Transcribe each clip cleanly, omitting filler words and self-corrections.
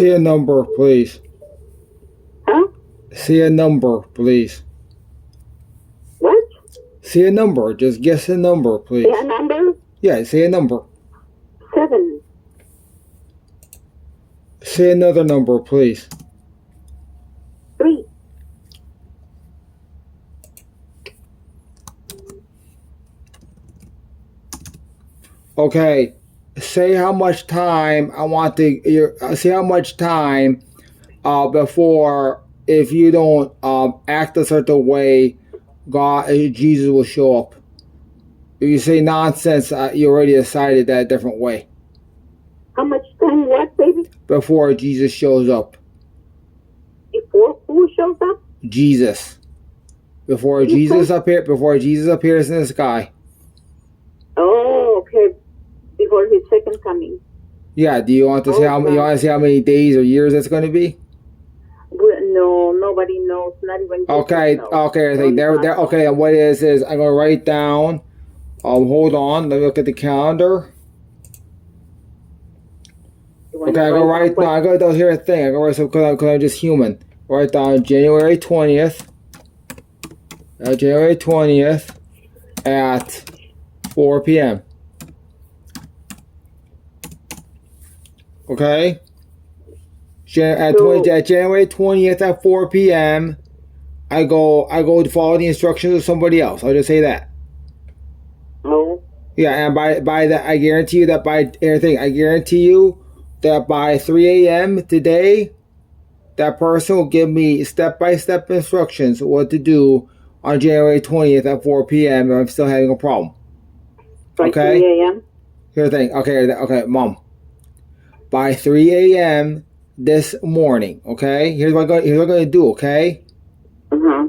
Say a number, please. Huh? Say a number, please. What? Say a number. Just guess a number, please. Say a number? Yeah, say a number. 7. Say another number, please. 3. Okay. Say how much time I want to. Say how much time before, if you don't act a certain way, Jesus will show up. If you say nonsense, you already decided that a different way. How much time what, baby? Before Jesus shows up. Before who shows up? Jesus. Before Jesus appears in the sky. Oh, okay. Before his second coming. Yeah. Do you want to say how many days or years it's going to be? No, nobody knows. Not even Jesus Okay. knows. Okay. I think there. Okay. And what it is I'm going to write down. Hold on. Let me look at the calendar. Okay, I go right now. I go down here a thing. I go right because I'm just human. Write down January 20th. January 20th at 4 p.m. Okay. January 20th at 4 p.m. I go to follow the instructions of somebody else. I'll just say that. Oh. Yeah, and by that, I guarantee you that by everything, I guarantee you that by 3 a.m. today, that person will give me step-by-step instructions what to do on January 20th at 4 p.m. if I'm still having a problem. By Okay? 3 a.m.? Here's the thing. Okay, Mom. By 3 a.m. this morning, okay? Here's what I'm going to do, okay? Uh-huh.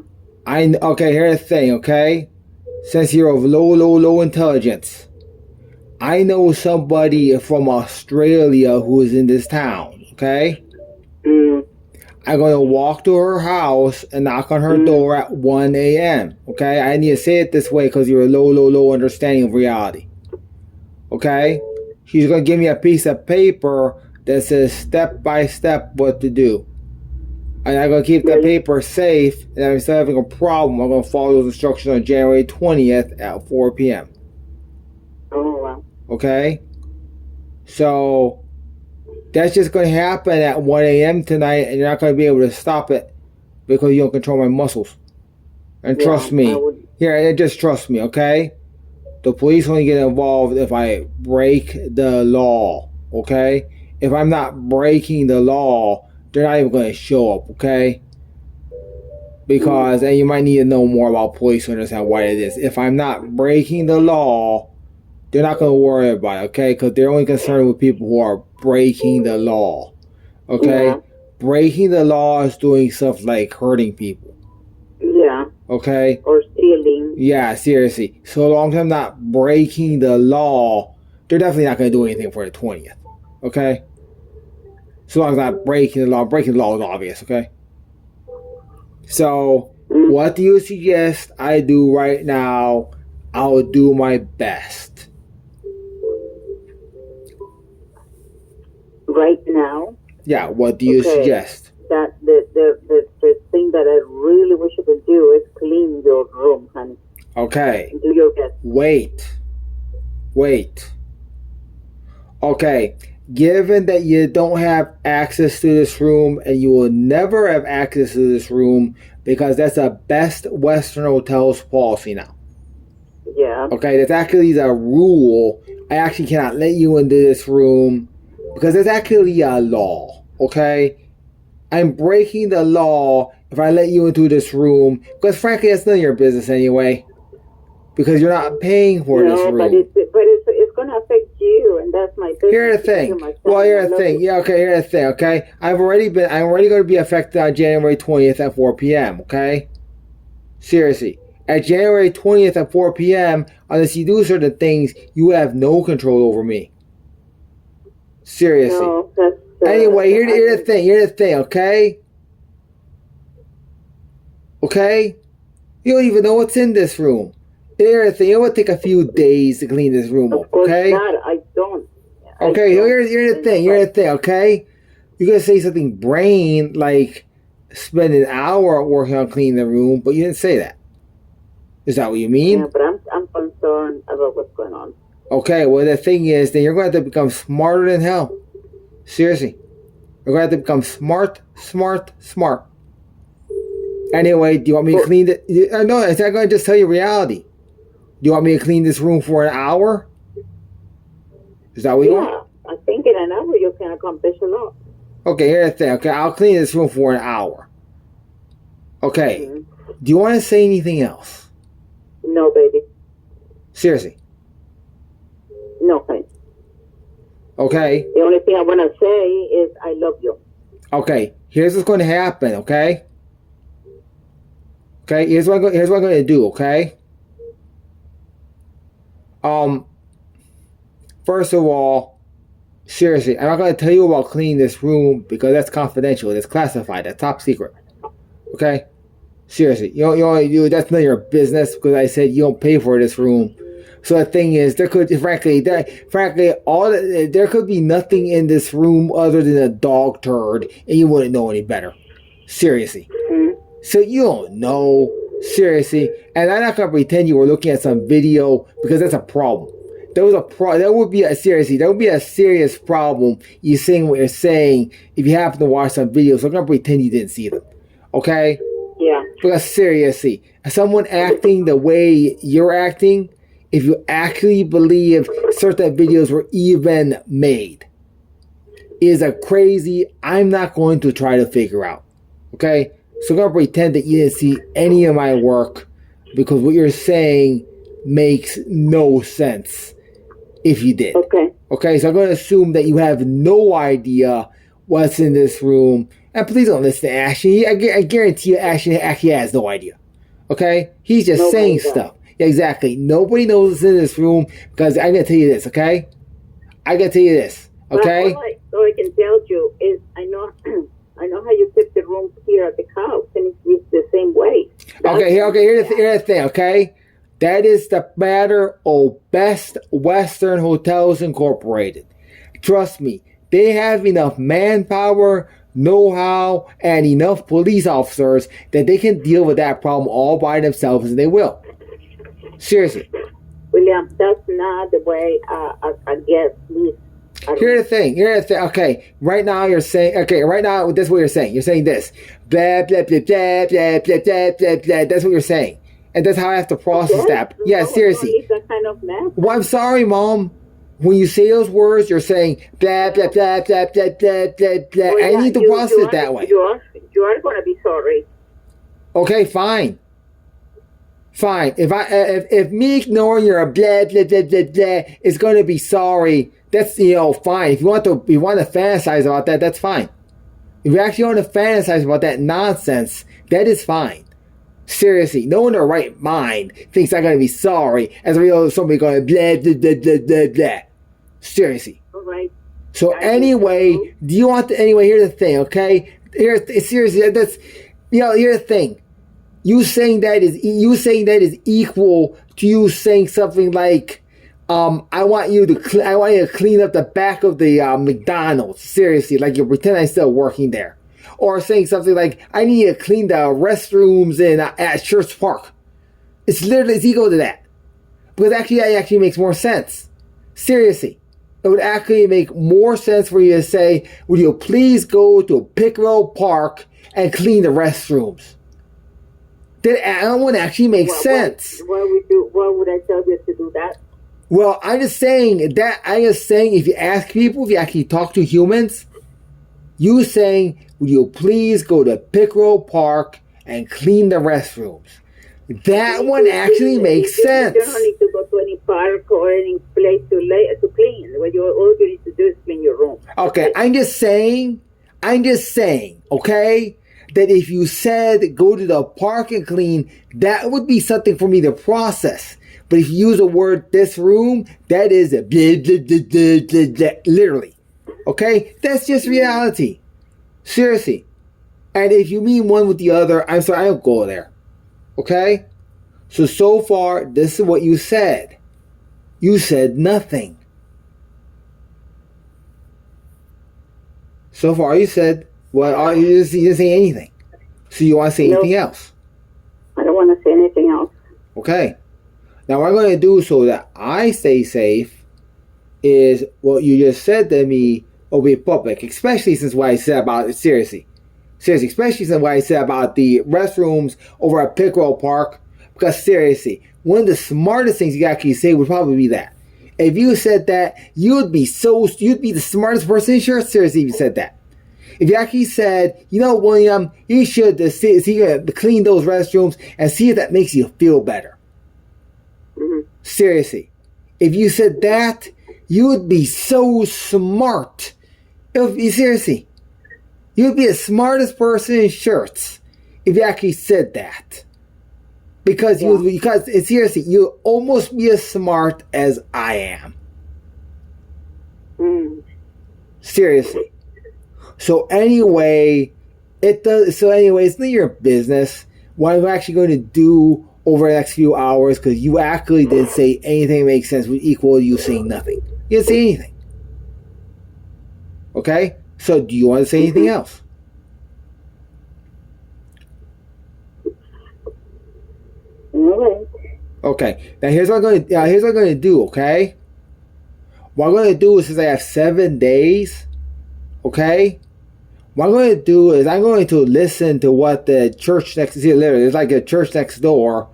Here's the thing, okay? Since you're of low intelligence, I know somebody from Australia who is in this town, okay? Mm. I'm going to walk to her house and knock on her door at 1 a.m., okay? I need to say it this way because you're a low understanding of reality, okay? She's going to give me a piece of paper that says step-by-step what to do. And I'm going to keep that paper safe, and if I'm still having a problem, I'm going to follow those instructions on January 20th at 4 p.m. Oh, wow. Okay? So, that's just going to happen at 1 a.m. tonight, and you're not going to be able to stop it because you don't control my muscles. And trust me. Just trust me, okay? The police only get involved if I break the law, okay? If I'm not breaking the law, they're not even going to show up, okay? Because, and you might need to know more about police to understand why it is. If I'm not breaking the law, they're not going to worry about it, okay? Because they're only concerned with people who are breaking the law, okay? Yeah. Breaking the law is doing stuff like hurting people. Yeah. Okay? Or stealing. Yeah, seriously. So long as I'm not breaking the law, they're definitely not going to do anything for the 20th, okay? So long as I'm not breaking the law. Breaking the law is obvious, okay? So, what do you suggest I do right now? I'll do my best. Right now? Yeah, what do you suggest? That the thing that I really wish you could do is clean your room, honey. Okay. Do your best. Wait. Okay. Given that you don't have access to this room and you will never have access to this room because that's a Best Western Hotels policy now. Yeah. Okay, that's actually the rule. I actually cannot let you into this room because it's actually a law. Okay? I'm breaking the law if I let you into this room because frankly that's none of your business anyway. Because you're not paying for this room. But it's going to affect you, and that's my business. Here's the thing. Here's the thing. Yeah, okay, here's the thing, okay? I'm already going to be affected on January 20th at 4 p.m., okay? Seriously. At January 20th at 4 p.m., unless you do certain things, you have no control over me. Seriously. No, that's... Anyway, here's the thing, okay? Okay? You don't even know what's in this room. Here's the thing, it would take a few days to clean this room up, okay? Of course not, I don't. Okay, here's the thing, okay? You could say something brain like spend an hour working on cleaning the room, but you didn't say that. Is that what you mean? Yeah, but I'm concerned about what's going on. Okay, well, the thing is, then you're going to have to become smarter than hell. Seriously. You're going to have to become smart. Anyway, do you want me to clean it? No, it's not going to just tell you reality. Do you want me to clean this room for an hour? Is that what you want? I think in an hour you can accomplish a lot. Okay, here's the thing. Okay, I'll clean this room for an hour. Okay. Mm-hmm. Do you want to say anything else? No, baby. Seriously? No, thanks. Okay. The only thing I want to say is I love you. Okay, here's what's going to happen, okay? Okay, here's what I'm going to do, okay? First of all, seriously, I'm not going to tell you about cleaning this room because that's confidential. It's classified. That's top secret. Okay? Seriously, that's none of your business because I said you don't pay for this room. So the thing is, there could be nothing in this room other than a dog turd, and you wouldn't know any better. Seriously. Mm-hmm. So you don't know. Seriously. And I'm not going to pretend you were looking at some video because that's a problem. There would be a serious problem you saying what you're saying if you happen to watch some videos. So I'm going to pretend you didn't see them. Okay? Yeah. Because seriously, someone acting the way you're acting, if you actually believe certain videos were even made, is a crazy I'm not going to try to figure out. Okay? So I'm going to pretend that you didn't see any of my work because what you're saying makes no sense if you did. Okay, so I'm going to assume that you have no idea what's in this room. And please don't listen to Ashton. I guarantee you Ashton actually has no idea. Okay? He's just saying stuff. Yeah, exactly. Nobody knows what's in this room because I'm going to tell you this, okay? I got to tell you this, okay? All I can tell you is I know how you keep the room here at the house, and it's the same way. Here's the thing, okay? That is the matter of Best Western Hotels Incorporated. Trust me, they have enough manpower, know-how, and enough police officers that they can deal with that problem all by themselves, and they will. Seriously. William, that's not the way I guess this. Here's the thing. Okay, right now you're saying. Okay, right now that's what you're saying. You're saying this. Blah blah blah blah blah blah blah blah blah. That's what you're saying, and that's how I have to process that. Yeah, seriously. It's a kind of mess. Well, I'm sorry, Mom. When you say those words, you're saying blah blah blah blah blah blah blah blah. Well, yeah, I need to process it that way. You are going to be sorry. Okay, fine. If me ignoring your blah blah blah blah blah is going to be sorry. That's, fine. If you want to fantasize about that, that's fine. If you actually want to fantasize about that nonsense, that is fine. Seriously, no one in their right mind thinks I'm going to be sorry as a result of somebody going blah, blah, blah, blah, blah, blah. Seriously. All right. So anyway, here's the thing, okay? Seriously, that's, here's the thing. You saying that is equal to you saying something like, I want you to clean up the back of the McDonald's. Seriously, like you pretend I'm still working there, or saying something like I need to clean the restrooms at Church Park. It's equal to that, because that actually makes more sense. Seriously, it would actually make more sense for you to say, "Would you please go to Pickerel Park and clean the restrooms?" That one actually makes sense. Why would I tell you to do that? Well, I'm just saying if you ask people, if you actually talk to humans, you saying, will you please go to Pickerel Park and clean the restrooms? That one actually makes sense. You don't need to go to any park or any place to clean. All you need to do is clean your room. Okay, I'm just saying, okay, that if you said go to the park and clean, that would be something for me to process. But if you use the word this room, that is blah, blah, blah, blah, blah, blah, literally. Okay? That's just reality. Seriously. And if you mean one with the other, I'm sorry, I don't go there. Okay? So far, this is what you said. You said nothing. So far, you said, well, you didn't say anything. So you want to say anything else? I don't want to say anything else. Okay. Now, what I'm going to do so that I stay safe is what you just said to me will be public, especially since what I said about it. Seriously, especially since what I said about the restrooms over at Pickerel Park. Because seriously, one of the smartest things you actually say would probably be that. If you said that, you'd be the smartest person in insurance. Seriously, if you said that. If you actually said, William, you should clean those restrooms and see if that makes you feel better. Mm-hmm. Seriously, if you said that, you would be so smart. Seriously, you would be the smartest person in shirts if you actually said that. Because seriously, you'll almost be as smart as I am. Seriously. So anyway, it's none of your business what I'm actually going to do over the next few hours, because you actually didn't say anything that makes sense, would equal you saying nothing. You didn't say anything. Okay? So do you want to say anything else? Alright. Okay. Now here's what I'm going to do, okay? What I'm going to do is, since I have 7 days, okay? What I'm going to do is I'm going to listen to what the church next door, literally, there's like a church next door.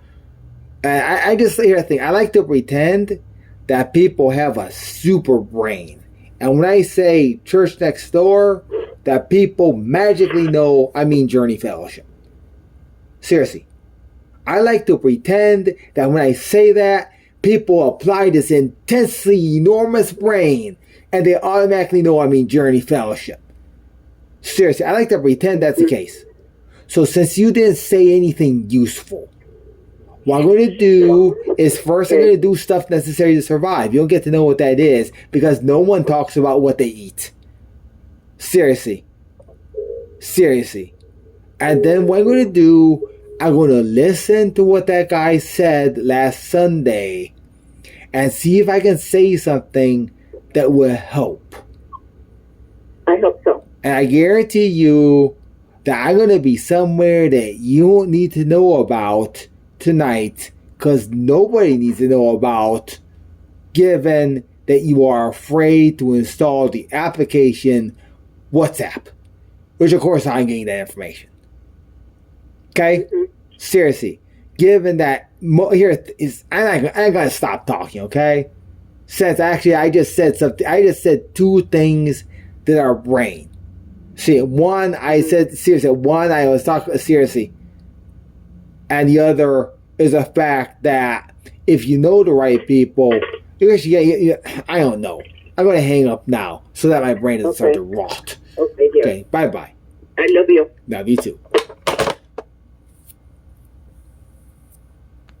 And I just hear a thing. I like to pretend that people have a super brain. And when I say church next door, that people magically know I mean Journey Fellowship. Seriously. I like to pretend that when I say that, people apply this intensely enormous brain and they automatically know I mean Journey Fellowship. Seriously, I like to pretend that's the case. So since you didn't say anything useful, what I'm going to do is first I'm going to do stuff necessary to survive. You don't get to know what that is because no one talks about what they eat. Seriously. And then what I'm going to do, I'm going to listen to what that guy said last Sunday and see if I can say something that will help. I hope so. And I guarantee you that I'm going to be somewhere that you don't need to know about tonight, because nobody needs to know about, given that you are afraid to install the application WhatsApp, which of course I'm getting that information. Okay? Seriously, given that here is, I'm not going to stop talking, okay? Since actually I just said something, I just said two things that are brain. See, one I said seriously, one I was talking seriously, and the other is the fact that if you know the right people, I don't know. I'm going to hang up now so that my brain doesn't start to rot. Okay, dear. Okay, bye-bye. I love you. Love you too.